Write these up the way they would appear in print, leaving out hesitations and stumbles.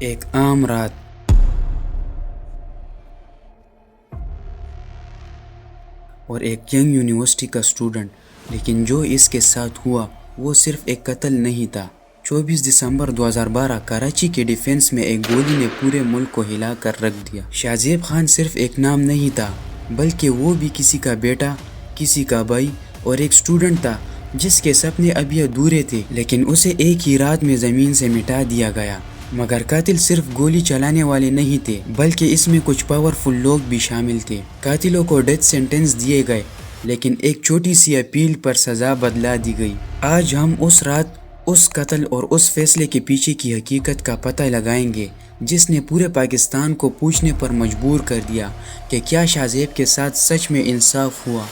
ایک عام رات اور ایک ینگ یونیورسٹی کا اسٹوڈنٹ، لیکن جو اس کے ساتھ ہوا وہ صرف ایک قتل نہیں تھا۔ 24 دسمبر 2012 کراچی کے ڈیفنس میں ایک گولی نے پورے ملک کو ہلا کر رکھ دیا۔ شاہ خان صرف ایک نام نہیں تھا، بلکہ وہ بھی کسی کا بیٹا، کسی کا بھائی اور ایک اسٹوڈنٹ تھا جس کے سپنے ابھی ادھورے تھے، لیکن اسے ایک ہی رات میں زمین سے مٹا دیا گیا۔ مگر قاتل صرف گولی چلانے والے نہیں تھے، بلکہ اس میں کچھ پاورفل لوگ بھی شامل تھے۔ قاتلوں کو ڈیتھ سینٹنس دیے گئے، لیکن ایک چھوٹی سی اپیل پر سزا بدلا دی گئی۔ آج ہم اس رات، اس قتل اور اس فیصلے کے پیچھے کی حقیقت کا پتہ لگائیں گے جس نے پورے پاکستان کو پوچھنے پر مجبور کر دیا کہ کیا شاہ زیب کے ساتھ سچ میں انصاف ہوا۔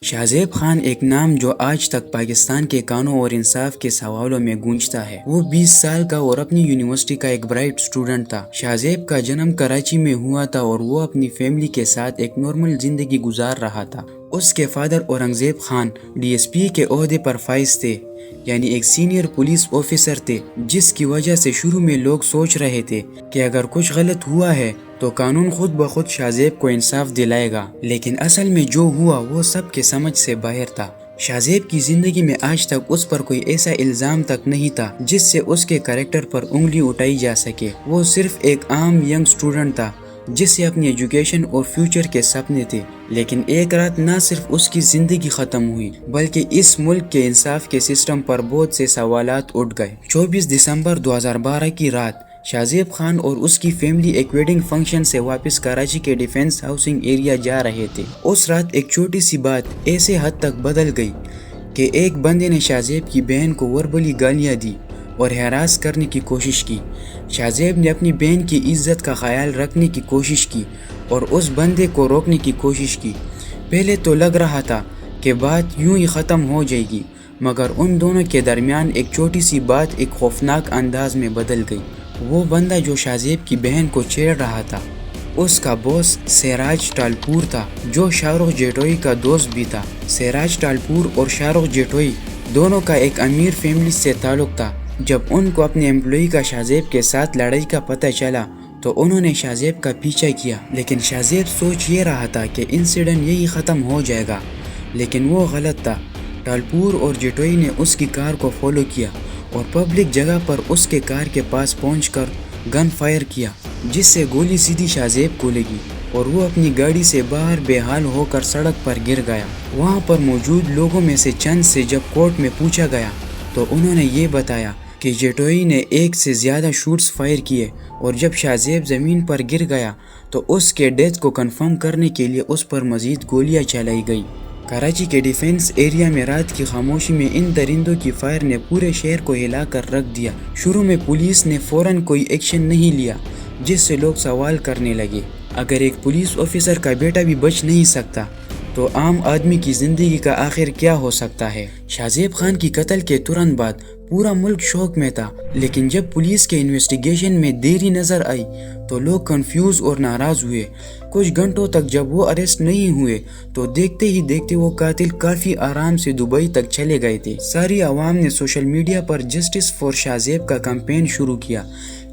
شاہ زیب خان ایک نام جو آج تک پاکستان کے قانون اور انصاف کے سوالوں میں گونجتا ہے۔ وہ 20 سال کا اور اپنی یونیورسٹی کا ایک برائٹ اسٹوڈنٹ تھا۔ شاہ زیب کا جنم کراچی میں ہوا تھا اور وہ اپنی فیملی کے ساتھ ایک نارمل زندگی گزار رہا تھا۔ اس کے father Aurangzeb Khan D S P کے عہدے پر فائز تھے، یعنی ایک سینئر پولیس آفیسر تھے، جس کی وجہ سے شروع میں لوگ سوچ رہے تھے کہ اگر کچھ غلط ہوا ہے تو قانون خود بخود شاہ زیب کو انصاف دلائے گا، لیکن اصل میں جو ہوا وہ سب کے سمجھ سے باہر تھا۔ شاہ زیب کی زندگی میں آج تک اس پر کوئی ایسا الزام تک نہیں تھا جس سے اس کے کریکٹر پر انگلی اٹھائی جا سکے۔ وہ صرف ایک عام ینگ اسٹوڈنٹ تھا جس سے اپنی ایجوکیشن اور فیوچر کے سپنے تھے، لیکن ایک رات نہ صرف اس کی زندگی ختم ہوئی بلکہ اس ملک کے انصاف کے سسٹم پر بہت سے سوالات اٹھ گئے۔ 24 دسمبر 2012 کی رات شاہ زیب خان اور اس کی فیملی ایک ویڈنگ فنکشن سے واپس کراچی کے ڈیفنس ہاؤسنگ ایریا جا رہے تھے۔ اس رات ایک چھوٹی سی بات ایسے حد تک بدل گئی کہ ایک بندے نے شاہ زیب کی بہن کو وربلی گالیاں دی اور ہراس کرنے کی کوشش کی۔ شاہ زیب نے اپنی بہن کی عزت کا خیال رکھنے کی کوشش کی اور اس بندے کو روکنے کی کوشش کی۔ پہلے تو لگ رہا تھا کہ بات یوں ہی ختم ہو جائے گی، مگر ان دونوں کے درمیان ایک چھوٹی سی بات ایک خوفناک انداز میں بدل گئی۔ وہ بندہ جو شاہ زیب کی بہن کو چھیڑ رہا تھا، اس کا باس سراج ٹالپور تھا، جو شاہ رخ جیٹوئی کا دوست بھی تھا۔ سراج ٹالپور اور شاہ رخ جیٹوئی دونوں کا ایک امیر فیملی سے تعلق تھا۔ جب ان کو اپنے امپلائی کا شاہ زیب کے ساتھ لڑائی کا پتہ چلا تو انہوں نے شاہ زیب کا پیچھا کیا، لیکن شاہ زیب سوچ یہ رہا تھا کہ انسیڈنٹ یہی ختم ہو جائے گا، لیکن وہ غلط تھا۔ ٹالپور اور جیٹوئی نے اس کی کار کو فالو کیا اور پبلک جگہ پر اس کے کار کے پاس پہنچ کر گن فائر کیا، جس سے گولی سیدھی شاہ زیب کو لگی اور وہ اپنی گاڑی سے باہر بے حال ہو کر سڑک پر گر گیا۔ وہاں پر موجود لوگوں میں سے چند سے جب کورٹ میں پوچھا گیا تو انہوں نے یہ بتایا کہ جیٹوئی نے ایک سے زیادہ شوٹس فائر کیے اور جب شاہ زیب زمین پر گر گیا تو اس کے ڈیتھ کو کنفرم کرنے کے لیے اس پر مزید گولیاں چلائی گئی۔ کراچی کے ڈیفنس ایریا میں رات کی خاموشی میں ان درندوں کی فائر نے پورے شہر کو ہلا کر رکھ دیا۔ شروع میں پولیس نے فوراً کوئی ایکشن نہیں لیا، جس سے لوگ سوال کرنے لگے، اگر ایک پولیس آفیسر کا بیٹا بھی بچ نہیں سکتا تو عام آدمی کی زندگی کا آخر کیا ہو سکتا ہے۔ شاہ زیب خان کی قتل کے ترنت بعد پورا ملک شوق میں تھا، لیکن جب پولیس کے انویسٹیگیشن میں دیری نظر آئی تو لوگ کنفیوز اور ناراض ہوئے۔ کچھ گھنٹوں تک جب وہ اریسٹ نہیں ہوئے تو دیکھتے ہی دیکھتے وہ قاتل کافی آرام سے دبئی تک چلے گئے تھے۔ ساری عوام نے سوشل میڈیا پر جسٹس فار شاہ زیب کا کمپین شروع کیا،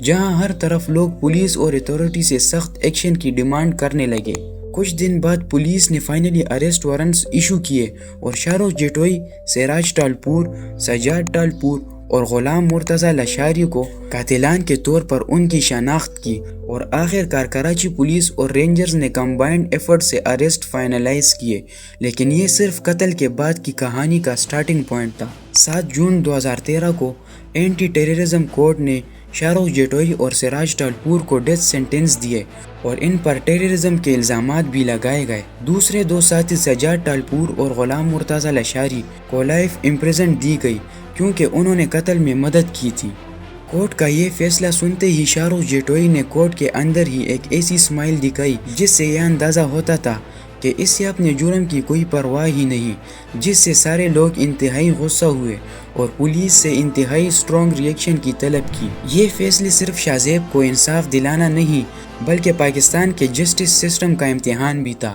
جہاں ہر طرف لوگ پولیس اور اتھارٹی سے سخت ایکشن کی ڈیمانڈ کرنے لگے۔ کچھ دن بعد پولیس نے فائنلی اریسٹ وارنٹس ایشو کیے اور شاہ رخ جیٹوئی، سراج ٹالپور، سجاد ٹالپور اور غلام مرتضی لاشاری کو قاتلان کے طور پر ان کی شناخت کی اور آخر کار کراچی پولیس اور رینجرز نے کمبائنڈ ایفرٹ سے اریسٹ فائنلائز کیے، لیکن یہ صرف قتل کے بعد کی کہانی کا سٹارٹنگ پوائنٹ تھا۔ 7 جون 2013 کو اینٹی ٹیررزم کورٹ نے شاہ رخ جیٹوئی اور سراج ٹالپور کو ڈیتھ سینٹنس دیے اور ان پر ٹیررزم کے الزامات بھی لگائے گئے۔ دوسرے 2 ساتھی سجاد ٹالپور اور غلام مرتضی لاشاری کو لائف امپریزنمنٹ دی گئی کیونکہ انہوں نے قتل میں مدد کی تھی۔ کورٹ کا یہ فیصلہ سنتے ہی شاہ رخ جیٹوئی نے کورٹ کے اندر ہی ایک ایسی اسمائل دکھائی جس سے یہ اندازہ ہوتا تھا کہ اس سے اپنے جرم کی کوئی پرواہ ہی نہیں، جس سے سارے لوگ انتہائی غصہ ہوئے اور پولیس سے انتہائی سٹرونگ ریئیکشن کی طلب کی۔ یہ فیصلے صرف شاہ زیب کو انصاف دلانا نہیں بلکہ پاکستان کے جسٹس سسٹم کا امتحان بھی تھا۔